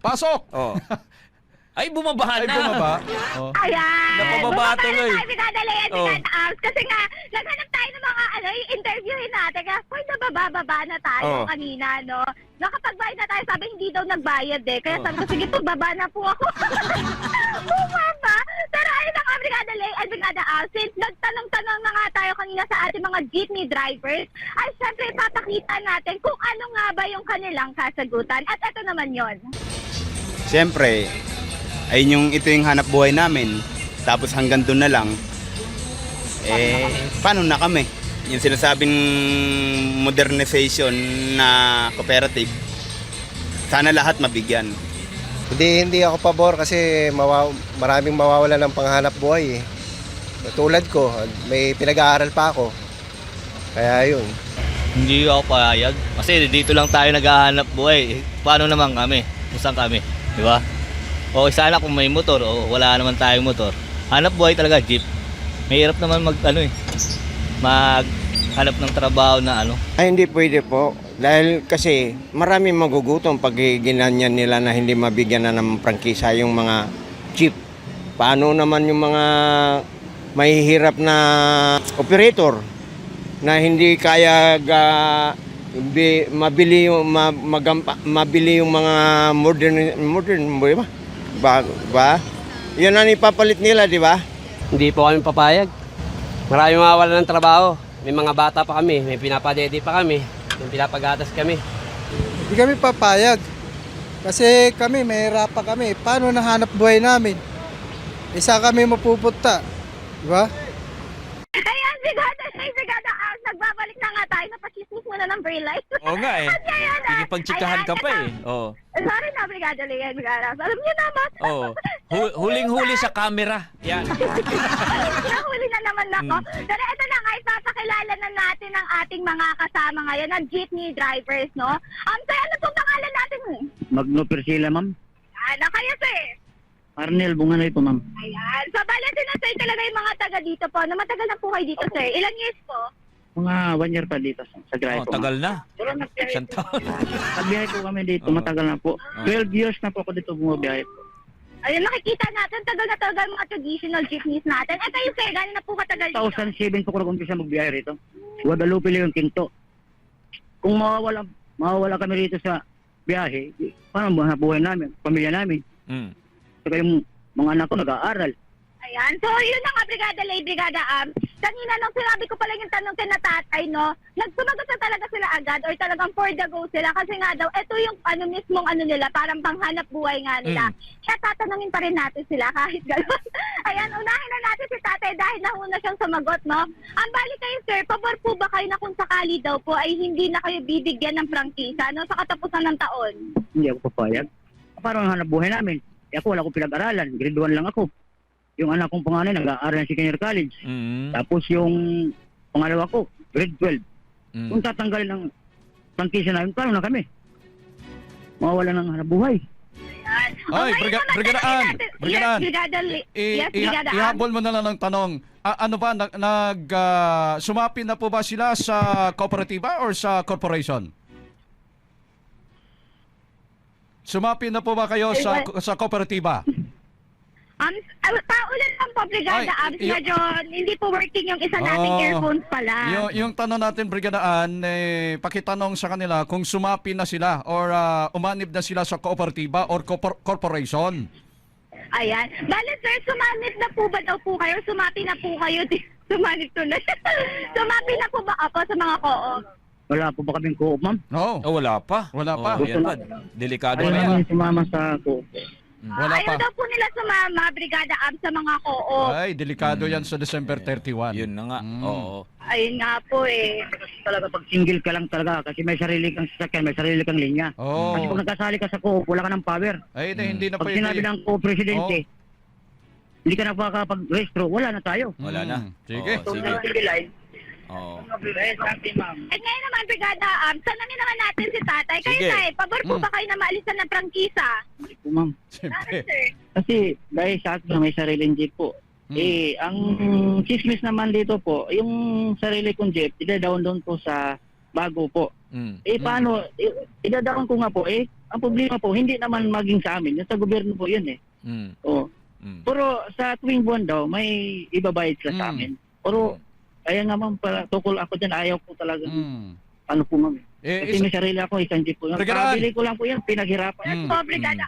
Pasok! Oh. Ay, bumabahan Ay, na. bumaba. Oh. Ayan. Napababa tuloy. Brigada Lea, Oh. Brigada Arms. Kasi nga, naghanap tayo ng mga interviewin natin. Kaya, hoy, nabababa na tayo Oh. kanina, no? Nakapagbayad na tayo, sabi hindi daw nagbayad eh. Kaya Oh. sabi ko, sige po, baba na po ako. Bumaba. Pero ayun na nga, Brigada Lea at Brigada Arms. Since nagtanong-tanong na nga tayo kanina sa ating mga jeepney drivers, ay syempre ipapakita natin kung ano nga ba yung kanilang kasagutan. At ito naman yon. Siyempre, ito yung hanap buhay namin. Tapos hanggang doon na lang. Paano na kami? Yung sinasabing modernization na cooperative, sana lahat mabigyan. Hindi ako pabor kasi maraming mawawala ng panghanap buhay eh. Tulad ko, may pinag-aaral pa ako. Kaya yun. Hindi ako payag. Kasi dito lang tayo naghahanap buhay. Paano naman kami? Kung saan kami? Di ba? O sana kung may motor o wala naman tayong motor. Hanap buhay talaga, jeep. Mahirap naman maghanap ng trabaho na ano. Ay, hindi pwede po. Dahil kasi maraming magugutom pag ginanyan nila na hindi mabigyan na ng prangkisa yung mga jeep. Paano naman yung mga mahihirap na operator na hindi kaya mabili yung mga modern ba? Yan ang ipapalit nila, di ba? Hindi po kami papayag. Maraming mawawala ng trabaho. May mga bata pa kami, may pinapadede pa kami, may pinapagatas kami. Hindi kami papayag. Kasi kami, mahirap pa kami. Paano nahanap buhay namin? Isa kami mapupunta. Diba? Ayan, Brigada Arms, nagbabalik na nga tayo. Napachismis mo na ng Braille. Oo nga eh. At ngayon na. Ikipagtsikahan ka pa eh. Oh. Sorry na, Brigada Lea, Brigada Arms. Alam niyo naman. Oh. Huling-huli sa camera. Yan. Nahuli na naman ako. Pero ito na nga, ipapakilala na natin ang ating mga kasama ngayon, ang jeepney drivers, no? Sir, ano pong pangalan natin? Magno Persila, ma'am. Ano kaya, sir? Arnel Bunganay po, ma'am. Ayan. So, bala din na, sir, talaga yung mga taga dito po. Na matagal na po kayo dito, sir. Ilang years po? Mga 1 year pa dito sa Gray Oh, po. tagal na. Isang taon. Nagbiyahe po kami dito, matagal na po. 12 years na po ako dito bumabiyahe po. Ayun, nakikita natin, tagal na tagal mga traditional jeepneys natin. Eh, kayo, sir, gano'n na po katagal dito? 2007 po ko nag-umpisa magbiyahe rito. Guadalupe Leon Quinto. Kung mawawala kami rito sa biyahe, paano buhay namin, pamilya namin? Saka yung mga anak ko nag-aaral. Ayan. So, yun na nga, Brigada Lea, Brigada Arms. Kanina, nung sinabi ko pala yung tanong kay Natatay, no, nagsumagot na talaga sila agad or talagang for the go sila. Kasi nga daw, ito yung mismong nila, parang panghanap buhay nga nila. Kaya tatanungin pa rin natin sila kahit gano'n. Ayan, unahin na natin si Tatay dahil nahuna siyang sumagot, no. Ang bali kayo, sir, pabor po ba kayo na kung sakali daw po ay hindi na kayo bibigyan ng prangkisa, no, sa katapusan ng taon? Hindi ako papayag. Parang hanap buhay namin. Ako wala akong pinag-aralan. Grade 1 lang ako. Yung anak kong panganay nag-aaral sa senior college. Tapos yung pangalawa ko, grade 12. Kung tatanggalin ang prangkisa namin, paano na kami? Mawawala ng hanap buhay. Ay, Brigadaan. Yes, Brigada Lea. Yes, Brigada Arms. Ihabol mo na lang ng tanong. Ano ba, sumapi na po ba sila sa kooperatiba or sa corporation? Sumapi na po ba kayo sa kooperatiba? Paulan lang po, Brigada Arms. Medyo hindi po working yung isa nating earphones pala. Yung tanong natin, Brigadaan, pakitanong sa kanila kung sumapi na sila or umanib na sila sa kooperatiba or corporation. Ayan. Bale, sir, sumanib na po ba daw po kayo? Sumapi na po kayo? Sumanib tuloy. Sumapi na po ba ako sa mga co-op? Wala po ba kaming co-op, ma'am? No. Oh, wala pa. Wala pa. Yan pa. Delikado Ayaw na yan. namin sumama sa co-op. Wala Ayaw pa. daw po nila sumama, Brigada Arms, sa mga co-op. Ay, delikado yan sa December 31. Yun na nga. Oo. Ayun nga po eh. Talaga pag single ka lang talaga kasi may sarili kang sasakyan, may sarili kang linya. Kasi pag nagkasali ka sa co-op, wala ka ng power. Ay, hindi na Pag pwede. sinabi ng co-presidente, hindi ka nakakapag-restro, wala na tayo. Wala na. Sige. Oo, sige. Oo. At ngayon naman, Brigada Arms, tanongin naman natin si Tatay. Kayo, Sige. Tay, pabor po ba kayo na maalisan ng prangkisa? Hindi po, ma'am. Siyempre. Sir. Kasi dahil sa akin may sariling jeep po. Ang chismis naman dito po, yung sarili kong jeep, ida-down po sa bago po. Paano, ida-down ko nga po, ang problema po, hindi naman maging sa amin. Yung sa gobyerno po yun eh. Mm. Oo. Mm. Pero sa tuwing buwan daw, may ibabayad sila sa amin. Pero, kaya nga ma'am, tukol ako dyan, ayaw ko talaga. Ano po ma'am. Kasi may sarili ako, isang jeep po yan. Brigada. Pabili ko lang po yan, pinaghirapan. Brigada.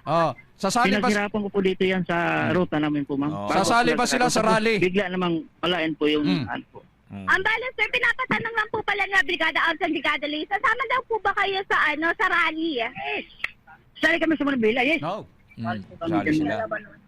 Sasali ba Pinaghirapan ko po dito yan sa ruta namin po ma'am. Oh. Bago Sasali ba sila sa rally? Bigla namang palain po yung ano po. Ang balance sir, pinapatanong lang po pala na Brigada Arms and Brigada Lay. Sasama daw po ba kayo sa rally? Sali kami sa Manabila, yes. No. Sali sila.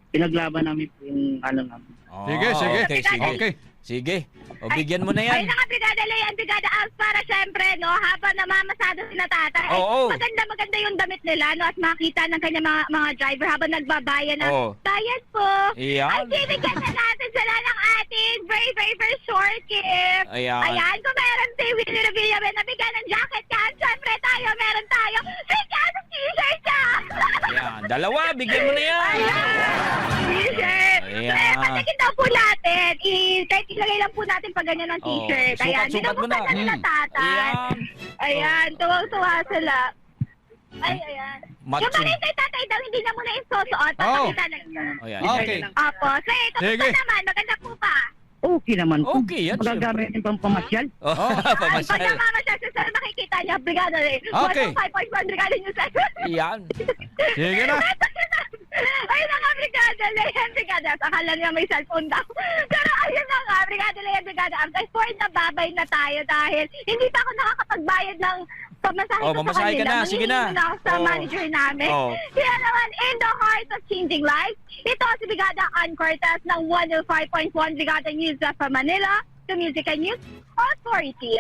Pinaglaban namin po yung ano namin. Sige, sige. Okay, sige. Okay. Sige. O, bigyan mo na Ay yan. na nga, Brigada Lay and Brigada Arms para syempre, no, habang namamasado si tatay, Oo. maganda yung damit nila, no, at makita ng kanya mga driver habang nagbabayan ng Oo. bayad po. Iyan. Ay, bibigyan na natin sila ng ating very, very, very short gift. Ayan. Ayan, kung meron si Willie Revilla na bigyan ng jacket yan, syempre tayo, meron tayo. Bigyan ng t-shirt siya! Ayan. Dalawa, bigyan mo na yan. T-shirt! Ayan. Eh, patikin daw po natin. Kahit ilagay lang po natin pag ganyan ng t-shirt. Oh, Ayan, sukat mo na. binabukan na nila tatay. Ayan. Ayan, tuwang-tuwa sila. Ay, ayan. Matching. Yung bagay kay tatay daw, hindi na muna isusuot. Papakita lang niya. Ayan. Okay. Opo. So, ito Sige. po naman, maganda po pa. Okay naman po. Okay yan, Magagamit yung pampamasyal. Oh, Pag pamasyal. namamasyal sa sir, makikita niya, Brigada Lay. Okay. 105.1 Brigada News. Iyan. Sige na. Ayun na nga, Brigada Lay and Brigada. Akala niya may cellphone daw. Pero ayun na nga, Brigada Lay and Brigada. Ay, for nababay na tayo dahil hindi pa ako nakakapagbayad ng pamasahe Oh, ko sa mamasahe ka kanila. na. Sige na. Manghihingi muna ako sa Oh. manager namin. Oh. Kaya naman, in the heart of changing lives, ito si Brigada Ann Cortez ng 105.1 Brigada News from Manila, the Music and News Authority.